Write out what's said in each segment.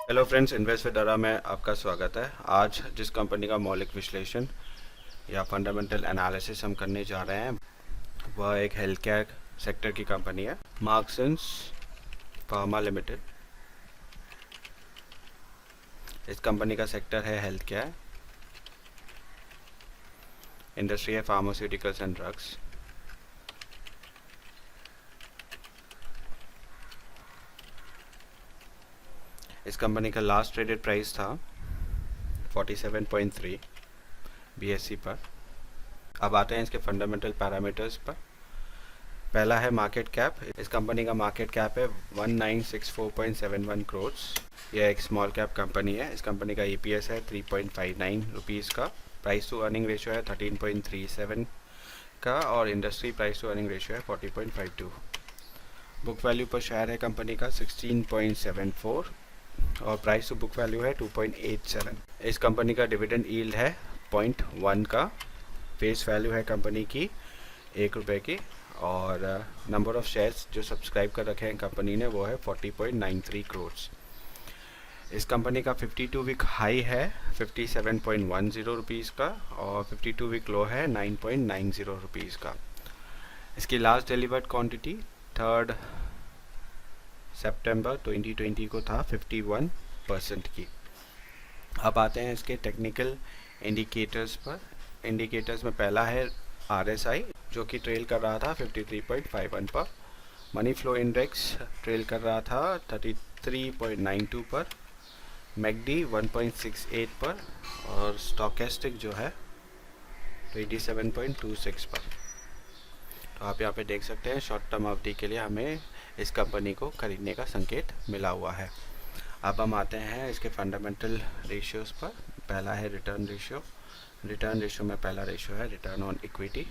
Hello friends, invest with डरा में आपका स्वागत है। आज जिस कंपनी का मौलिक विश्लेषण या फंडामेंटल एनालिसिस हम करने जा रहे हैं वह एक हेल्थ केयर सेक्टर की कंपनी है, मार्क्संस फार्मा लिमिटेड। इस कंपनी का सेक्टर है हेल्थ केयर, इंडस्ट्री है फार्मास्यूटिकल्स एंड ड्रग्स। इस कंपनी का लास्ट ट्रेडेड प्राइस था 47.3 BSE पर। अब आते हैं इसके फंडामेंटल पैरामीटर्स पर। पहला है मार्केट कैप। इस कंपनी का मार्केट कैप है 1964.71 करोड़। यह एक स्मॉल कैप कंपनी है। इस कंपनी का EPS है 3.59 रुपीज़ का। प्राइस टू अर्निंग रेशियो है 13.37 का और industry price to earning ratio है 40.52। बुक वैल्यू पर शेयर है कंपनी का 16.74 और प्राइस टू बुक वैल्यू है 2.87। इस कंपनी का डिविडेंड यील्ड है 0.1 का। फेस वैल्यू है कंपनी की ₹1 की और नंबर ऑफ शेयर्स जो सब्सक्राइब कर रखे हैं कंपनी ने वो है 40.93 करोड़। इस कंपनी का 52 वीक हाई है 57.10 रुपीज़ का और 52 वीक लो है 9.90 रुपीज़ का। इसकी लास्ट डिलीवर्ड क्वांटिटी 3 सितंबर 2020 को था 51% की। अब आते हैं इसके टेक्निकल इंडिकेटर्स पर। इंडिकेटर्स में पहला है RSI जो कि ट्रेल कर रहा था 53.51 पर। मनी फ्लो इंडेक्स ट्रेल कर रहा था 33.92 पर। मैकडी 1.68 पर और स्टॉकेस्टिक जो है 27.26 पर। तो आप यहाँ पे देख सकते हैं शॉर्ट टर्म अवधि के लिए हमें इस कंपनी को खरीदने का संकेत मिला हुआ है। अब हम आते हैं इसके फंडामेंटल रेशियोज़ पर। पहला है रिटर्न रेशियो। रिटर्न रेशियो में पहला रेशियो है रिटर्न ऑन इक्विटी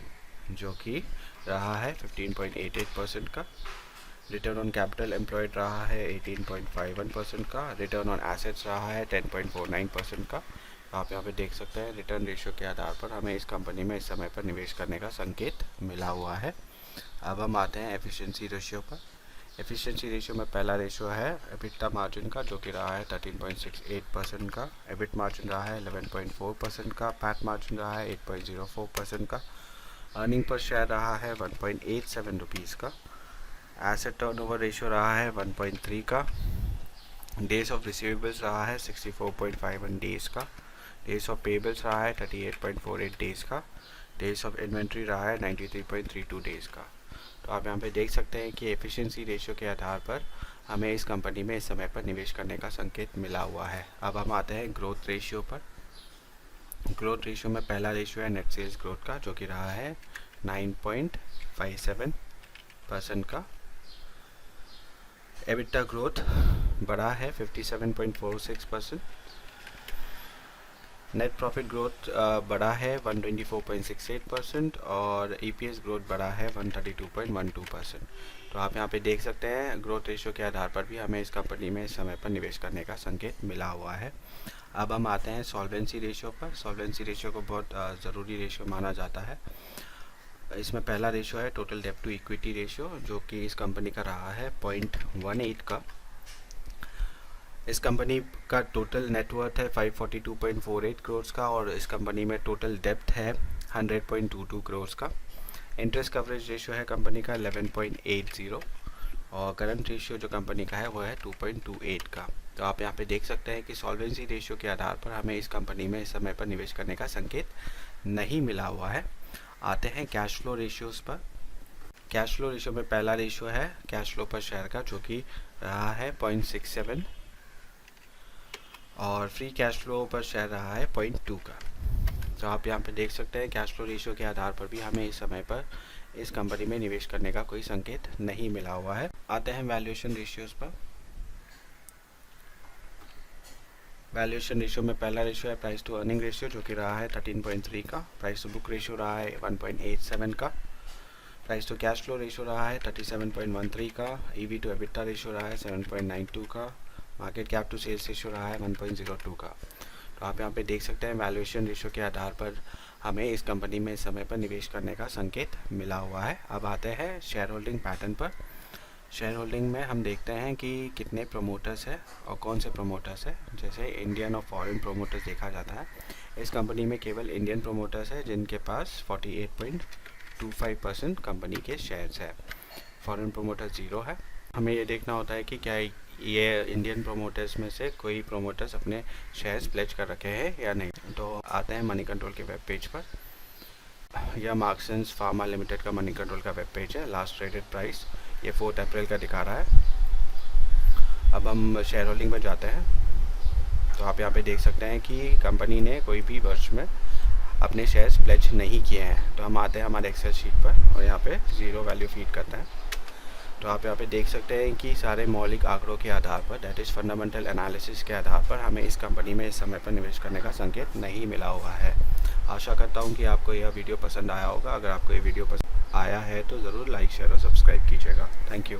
जो कि रहा है 15.88% का। रिटर्न ऑन कैपिटल एम्प्लॉयड रहा है 18.51% का। रिटर्न ऑन एसेट्स रहा है 10.49% का। आप यहाँ पे देख सकते हैं रिटर्न रेशियो के आधार पर हमें इस कंपनी में इस समय पर निवेश करने का संकेत मिला हुआ है। अब हम आते हैं एफिशिएंसी रेशियो पर। एफिशिएंसी रेशियो में पहला रेशियो है एबिटा मार्जिन का जो कि रहा है 13.68% का। एबिट मार्जिन रहा है 11.4% का। पैट मार्जिन रहा है 8.04% का। अर्निंग पर शेयर रहा है 1.87 रुपीज़ का। एसेट टर्नओवर रेशियो रहा है 1.3 का। डेज ऑफ रिसीवेबल्स रहा है 64.51 डेज़ का। डेज ऑफ पेबल्स रहा है 38.48 डेज़ का। डेज ऑफ इन्वेंट्री रहा है 93.32 डेज़ का। तो आप यहाँ पे देख सकते हैं कि एफिशिएंसी रेशियो के आधार पर हमें इस कंपनी में इस समय पर निवेश करने का संकेत मिला हुआ है। अब हम आते हैं ग्रोथ रेशियो पर। ग्रोथ रेशियो में पहला रेशियो है नेट सेल्स ग्रोथ का जो कि रहा है 9.57% का। एबिटा ग्रोथ बढ़ा है 57.46%। नेट प्रॉफिट ग्रोथ बढ़ा है 124.68% और EPS ग्रोथ बढ़ा है 132.12%। तो आप यहाँ पे देख सकते हैं ग्रोथ रेशियो के आधार पर भी हमें इस कंपनी में इस समय पर निवेश करने का संकेत मिला हुआ है। अब हम आते हैं सॉल्वेंसी रेशियो पर। सॉल्वेंसी रेशियो को बहुत ज़रूरी रेशियो माना जाता है। इसमें पहला रेशियो है टोटल डेब्ट टू इक्विटी रेशियो जो कि इस कंपनी का रहा है 0.18 का। इस कंपनी का टोटल नेटवर्थ है 542.48 करोड़ का और इस कंपनी में टोटल डेब्ट है 100.22 करोड़ का। इंटरेस्ट कवरेज रेशियो है कंपनी का 11.80 और करंट रेशियो जो कंपनी का है वो है 2.28 का। तो आप यहाँ पे देख सकते हैं कि सॉल्वेंसी रेशियो के आधार पर हमें इस कंपनी में इस समय पर निवेश करने का संकेत नहीं मिला हुआ है। आते हैं कैश फ्लो रेशियोज़ पर। कैश फ्लो रेशियो में पहला रेशियो है कैश फ्लो पर शेयर का जो कि रहा है 0.67 और फ्री कैश फ्लो पर शेयर रहा है 0.2 का। तो आप यहाँ पे देख सकते हैं कैश फ्लो रेशियो के आधार पर भी हमें इस समय पर इस कंपनी में निवेश करने का कोई संकेत नहीं मिला हुआ है। आते हैं वैल्यूएशन रेशियोज़ पर। वैल्यूएशन रेशियो में पहला रेशियो है प्राइस टू अर्निंग रेशियो जो कि रहा है 13.3 का। प्राइस टू बुक रेशियो रहा है 1.87 का। Price to cash flow ratio रहा है 37.13 का। EV टू एबिटा रेशियो रहा है 7.92 का। Market cap to sales ratio रहा है 1.02 का। तो आप यहाँ पे देख सकते हैं वैल्यूएशन रेशियो के आधार पर हमें इस कंपनी में इस समय पर निवेश करने का संकेत मिला हुआ है। अब आते हैं शेयर होल्डिंग पैटर्न पर। शेयर होल्डिंग में हम देखते हैं कि कितने प्रोमोटर्स हैं और कौन से प्रोमोटर्स हैं। जैसे इंडियन और फॉरेन प्रोमोटर्स देखा जाता है। इस कंपनी में केवल इंडियन प्रोमोटर्स हैं जिनके पास 48.25% कंपनी के शेयर्स है। फॉरेन प्रोमोटर ज़ीरो है। हमें ये देखना होता है कि क्या ये इंडियन प्रोमोटर्स में से कोई प्रोमोटर्स अपने शेयर्स प्लेज कर रखे हैं या नहीं। तो आते हैं मनी कंट्रोल के वेब पेज पर। यह मार्क्सन्स फार्मा लिमिटेड का मनी कंट्रोल का वेब पेज है। लास्ट ट्रेडेड प्राइस ये 4 अप्रैल का दिखा रहा है। अब हम शेयर होल्डिंग पर जाते हैं। तो आप यहाँ पे देख सकते हैं कि कंपनी ने कोई भी वर्ष में अपने शेयर्स प्लेज नहीं किए हैं। तो हम आते हैं हमारे एक्सेल शीट पर और यहाँ पे ज़ीरो वैल्यू फीड करते हैं। तो आप यहाँ पे देख सकते हैं कि सारे मौलिक आंकड़ों के आधार पर, दैट इज़ फंडामेंटल एनालिसिस के आधार पर, हमें इस कंपनी में इस समय पर निवेश करने का संकेत नहीं मिला हुआ है। आशा करता हूँ कि आपको यह वीडियो पसंद आया होगा। अगर आपको ये वीडियो पसंद आया है तो ज़रूर लाइक, शेयर और सब्सक्राइब कीजिएगा। Thank you.